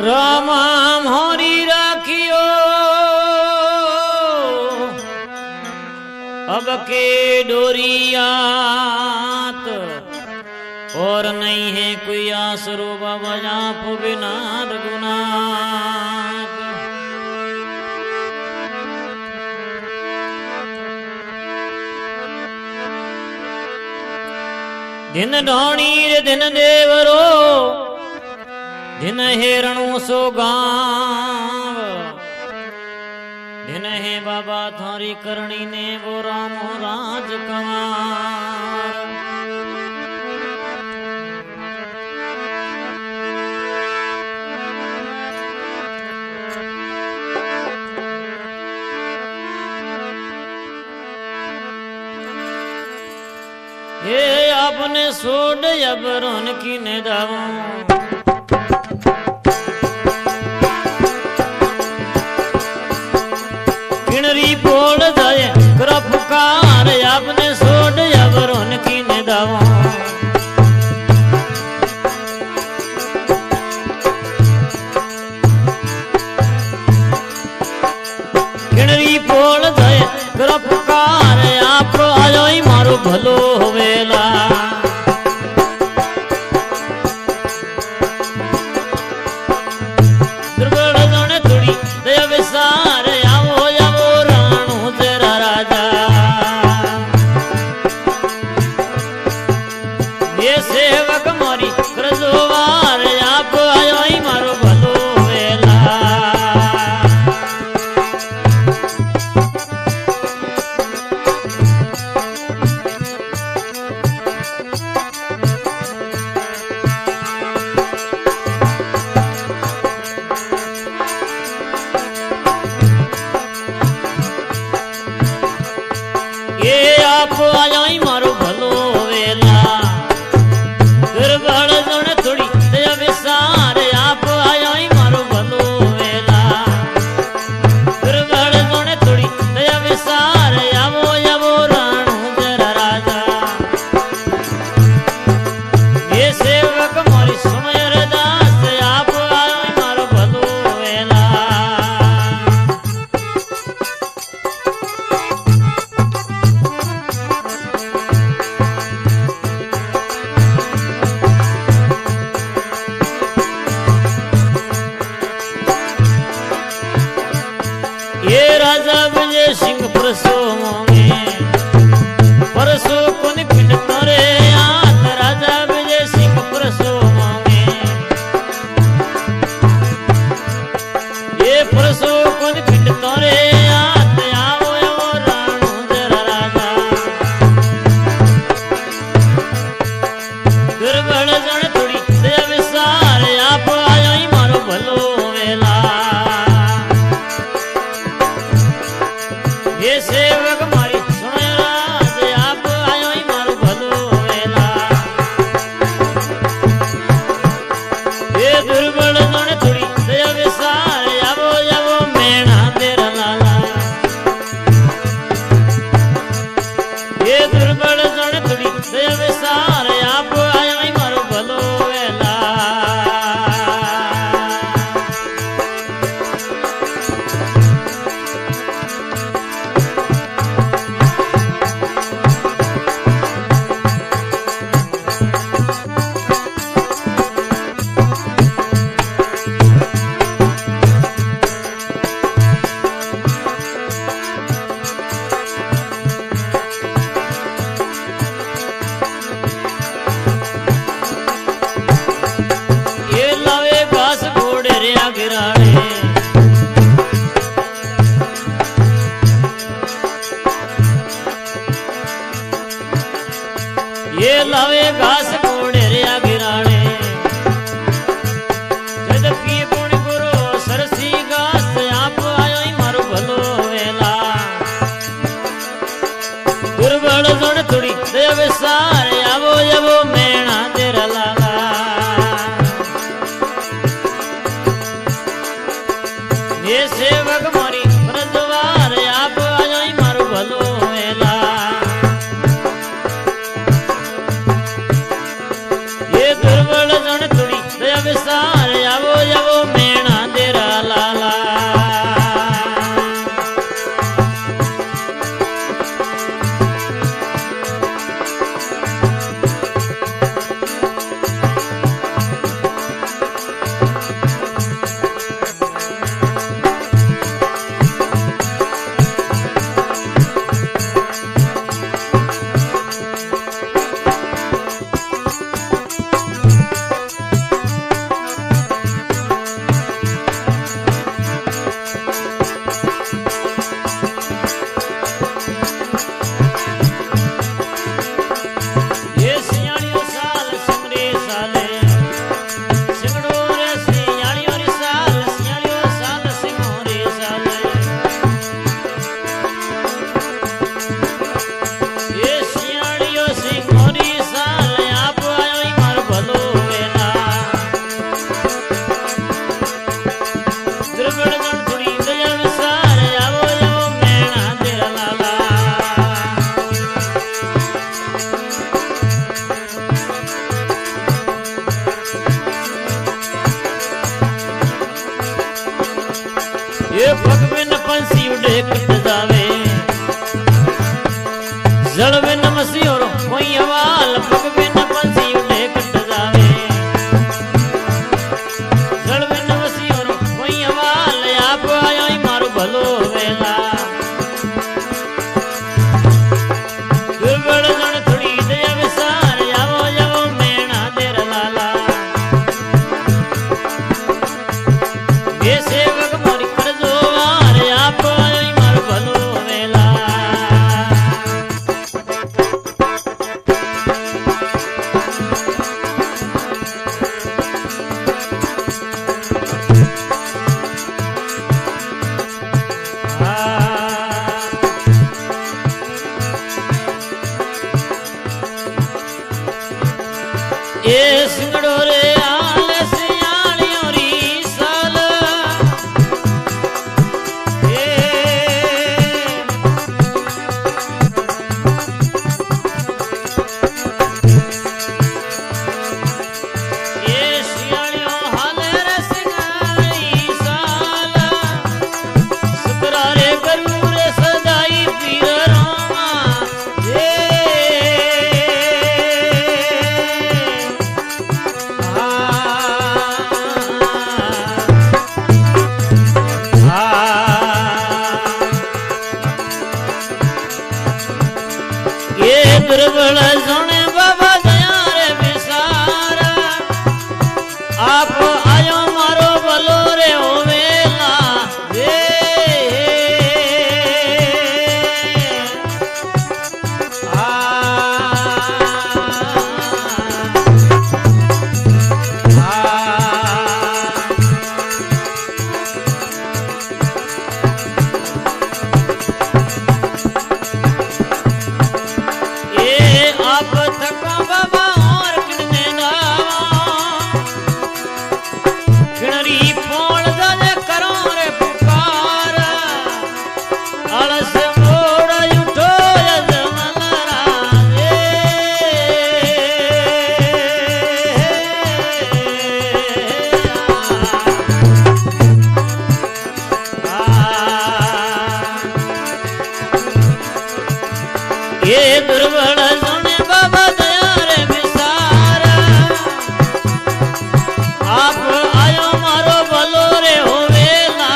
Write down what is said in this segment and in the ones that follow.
रामा मोरी राखियो अब के डोरियात और नहीं है कोई आसरो बाबा आप बिना रघुनाथ। दिन ढोणी रे दिन देवरो दिन हेरणु सो गाँव दिन है बाबा थारी करणी ने वो रामो राज कंवार। ये आपने सोड जबरन की ने दावों किनरी बोल जाए कर पुकार आपने सोड जबरन की ने दावों। किनरी बोल जाए कर पुकार आप आयो ही मारो भलो होवेला। दुर्बल जने थोड़ी दया विसार आवो आवो राणू तेरा राजा। ये सेवक मारी करजोवार आप आयो ही मारो भलो होवेला। ये आप आया ही मारो भलो वेला। दुर्बल जन थोड़ी दया विसार आप आया ही मारो भलो वेला। दुर्बल जन थोड़ी दया विसार आवो आवो राणू तेरा राजा। ये सेवक मोरी सुनो अरदास आप आया ही मारो भलो वेला। ये राजा विजय सिंह परसो मोंगे परसो कुन पिंड तोरे आत राजा विजय सिंह परसो मोंगे। ये परसो कुन पिंड तोरे आत आवो आवो राणू तेरा राजा। दुर्बल जन थोड़ी दया विसार आप आयो ही मारो भलो वेला। ये सेवक मारी सुनो राज आप आयो ही मारो भलो वेला। ये दुर्बल जन थोड़ी दया विसार आवो आवो मेणा तेरा लाला। ये दुर्बल जन थोड़ी दया विसार आप आयो ही मारो भलो ये सिंगड़ो रे आल सियालियों री साल ये सियालियों हाल रे सिंगारी साल सुकरा रे करू रे सदाई पीर रामा ये दुर्बल सोने बाबा दया रे विसार आप आयो मारो भलो रे होवेला आप थका बाबा और किने दावा खिणरी पोण जाने करो रे पुकार अलस मोड़ा उठो यजमनरा ये दुर्बल सोने बाबा दया रे विसार आप आयो मारो भलो रे होवेला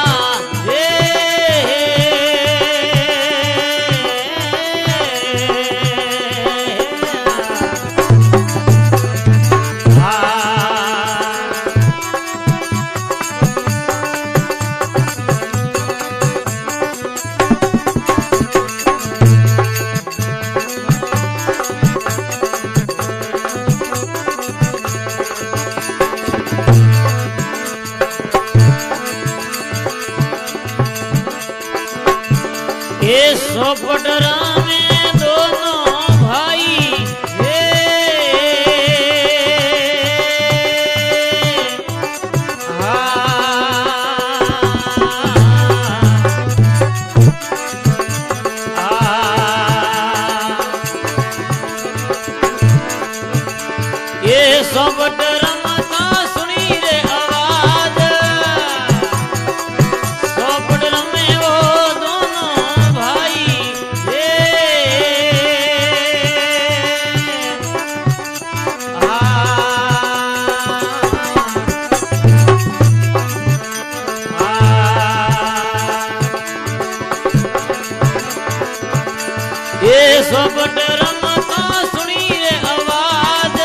ये सोपटरा में दोनों भाई ये सोपटरा माता सुनी रे आवाज सोपटरा में वो दोनों भाई ये सोपटरा माता सुनी रे आवाज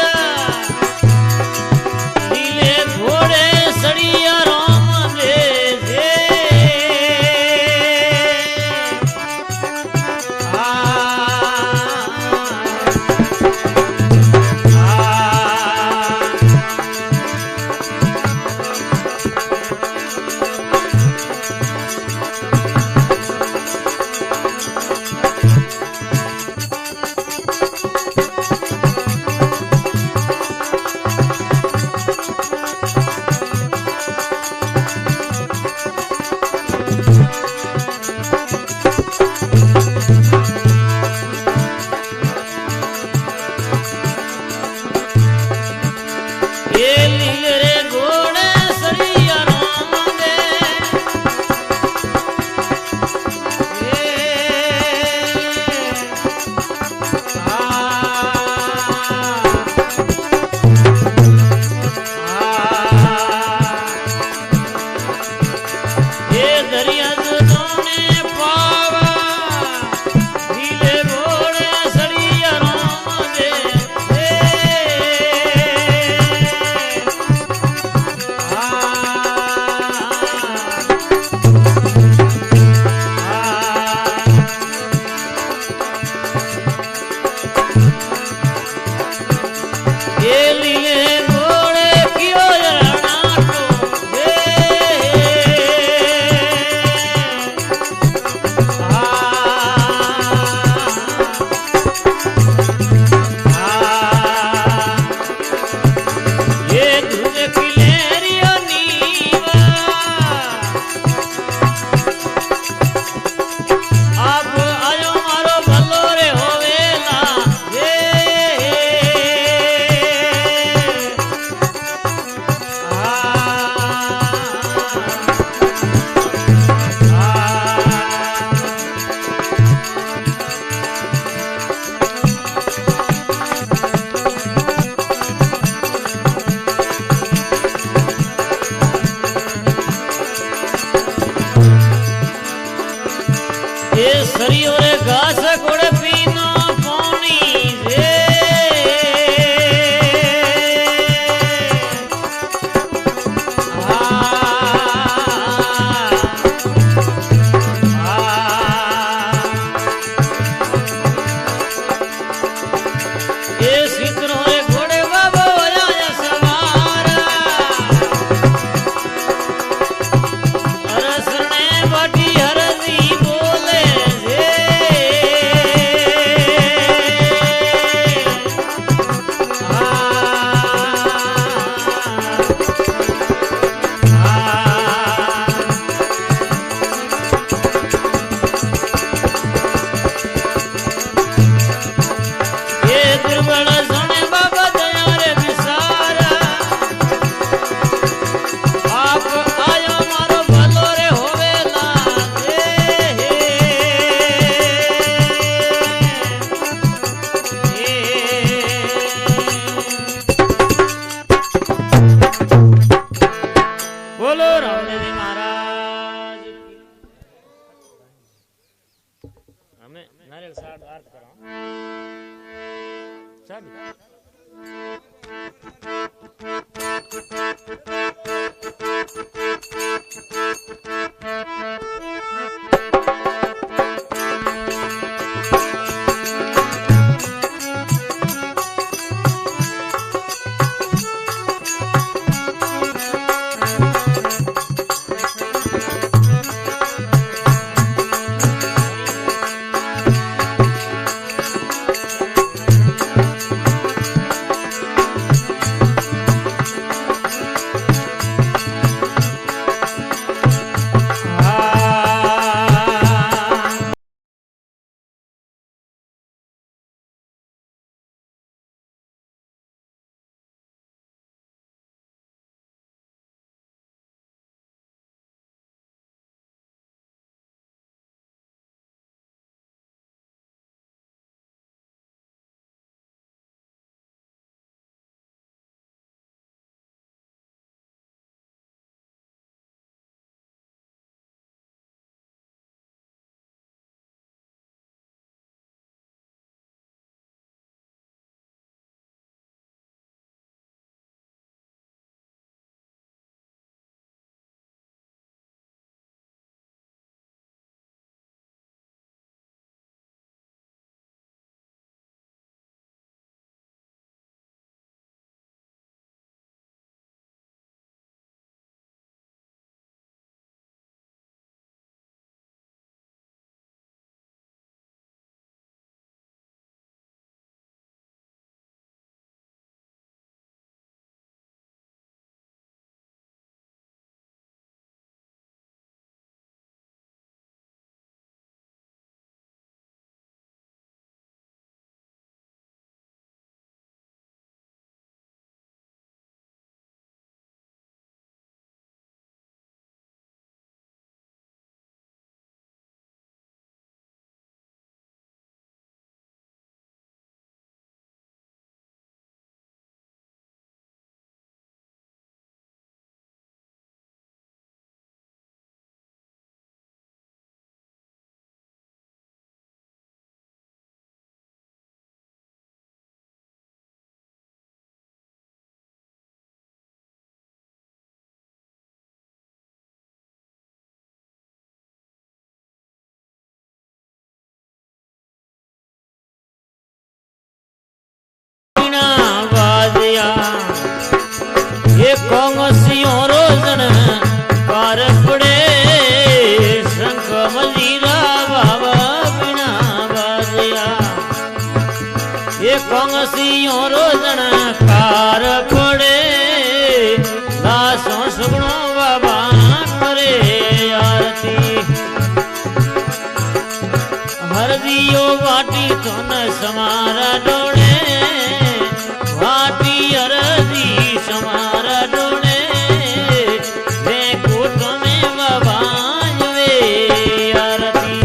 कोंगसियों रोजन कार पड़े शंख मजीरा बाबा बिना बाजिया ये कोंगसियों रोजन कार पड़े दासों सुगणों बाबा करे आरती हर दियो वाटी तो न समारा डोले वाटी अरदी समारा डोले वे कोट में बाबा वे आरती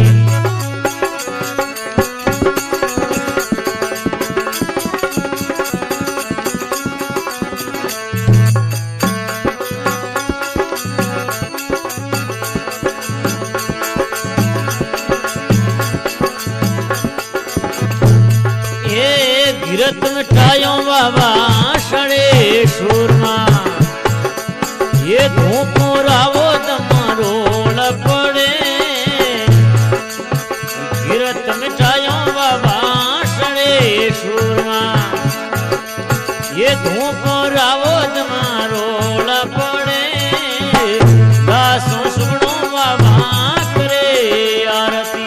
गिरत मिठाइयों बाबा सड़े सूरमा ये धूप रावो दमरोल पड़े गिरत मिठाइयों बाबा सड़े सूरमा ये धूप रावो दमरोल पड़े दासों सुगणों बाबा करे आरती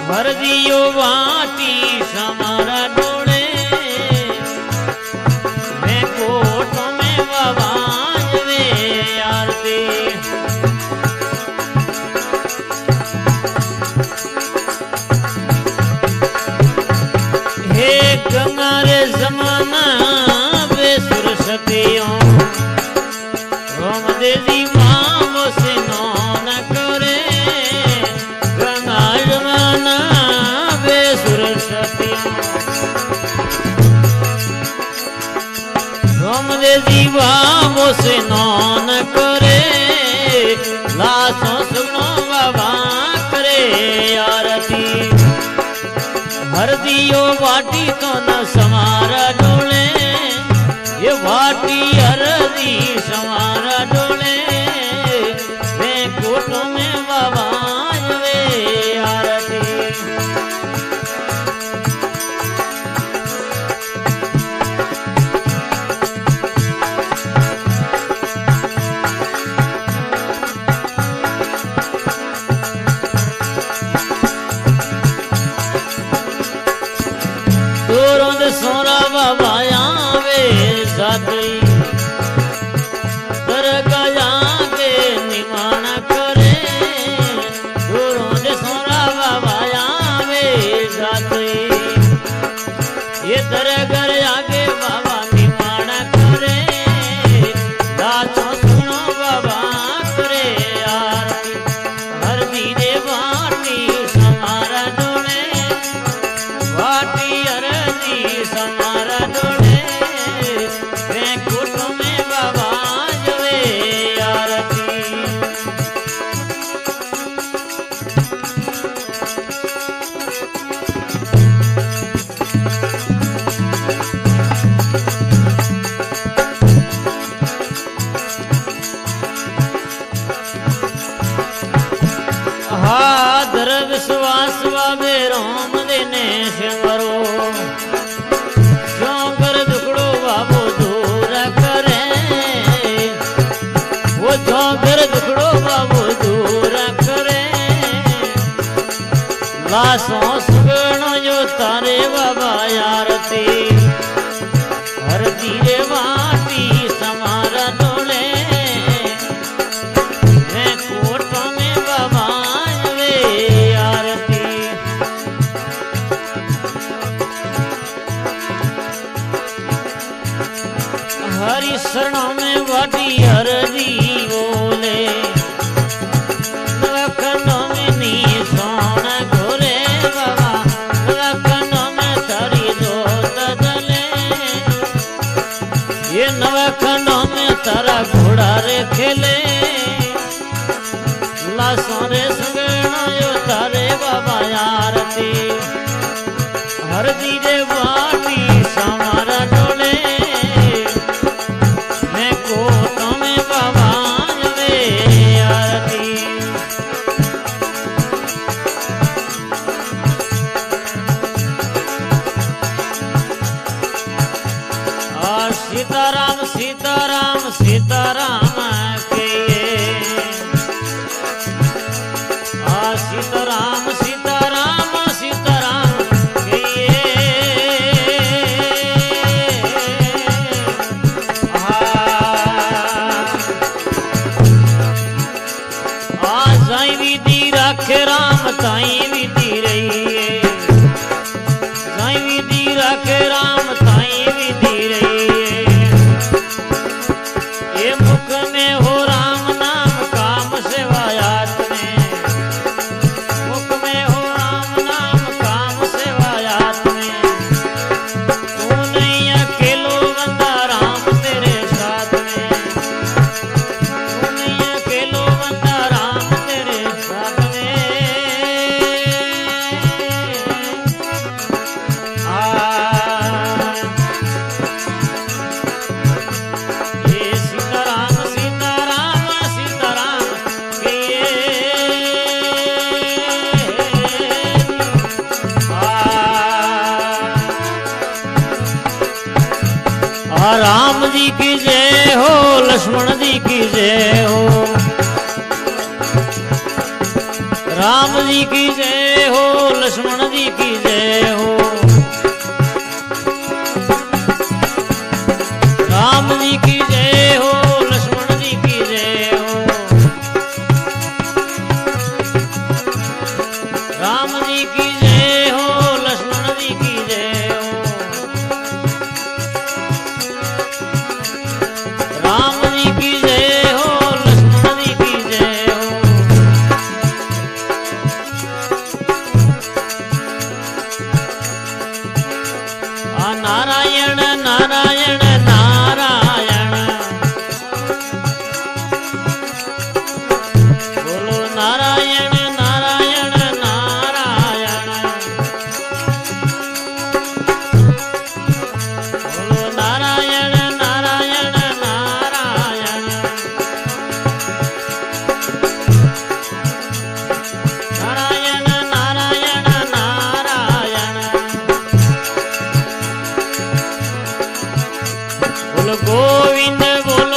भर दियो वाटी समारा डोले मैं कोट में बाबा वे आरती हे गंगा रे जमाना बेसुर सतियों रोम देवी मांगो से नौन करे गंगा जमाना बेसुर सतियों रोम देवी मांगो से नौन करे लासों सुनो बाबा करे आरती हर दियो वाटी तो न समारा डोले ये वाटी हरदी समारा डोले वे कोटों में बाबा वे आरती सोरा बाबा आवे साथी दरगा जाके निमान करे दूरों से सोरा बाबा आवे साथी ये दरगर आके बाबा निमान करे दासों सुनो बाबा करे आरती हर धीरे वाटी समारा डोले वाटी अरदी समारा डोले वे कोट में बाबा जवे आरती हादर विश्वास बाबे रोम देने सिमरो कर दुखड़ो बाबो दूर करे वो कर दुखड़ो बाबो दूर करे लासों सुगणो जो तारे बाबा आरती हर धीरे वाटी समारा डोले मैं कोट में बाबा वे आरती हरि शरणों में वाटी हरदी बोले नवखंडों में नी सोन घोरे बाबा नवखंडों में तारी जोत दले ये नवखंडों में तारा घोड़ा रे खेले लासों रे सुगणों यो तारे बाबा आरती हरदी रे वाटी समारा डोले सीताराम सीताराम सीताराम कहिए सीताराम सीताराम सीताराम कहिए जाई विधि राखे राम ताई विधि रहिए जाई विधि राखे राम ताई विधि रहिए ये मुख में हो राम नाम काम सेवायात में मुख में हो राम नाम काम सेवायात में तू नहीं अकेलो बंदा राम तेरे साथ में तू नहीं अकेलो बंदा राम तेरे साथ में ये सीताराम सीताराम सीताराम कहिए राम जी की जय हो लक्ष्मण जी की जय हो राम जी की जय हो लक्ष्मण जी की जय हो राम जी की जय हो लक्ष्मण जी की जय हो राम जी की जय हो लक्ष्मण जी की जय हो राम जी की जय हो लक्ष्मण जी की जय हो नारायण नारायण नारायण बोलो नारायण नारायण नारायण बोलो नारायण नारायण नारायण नारायण नारायण नारायण बोलो गोविंद बोलो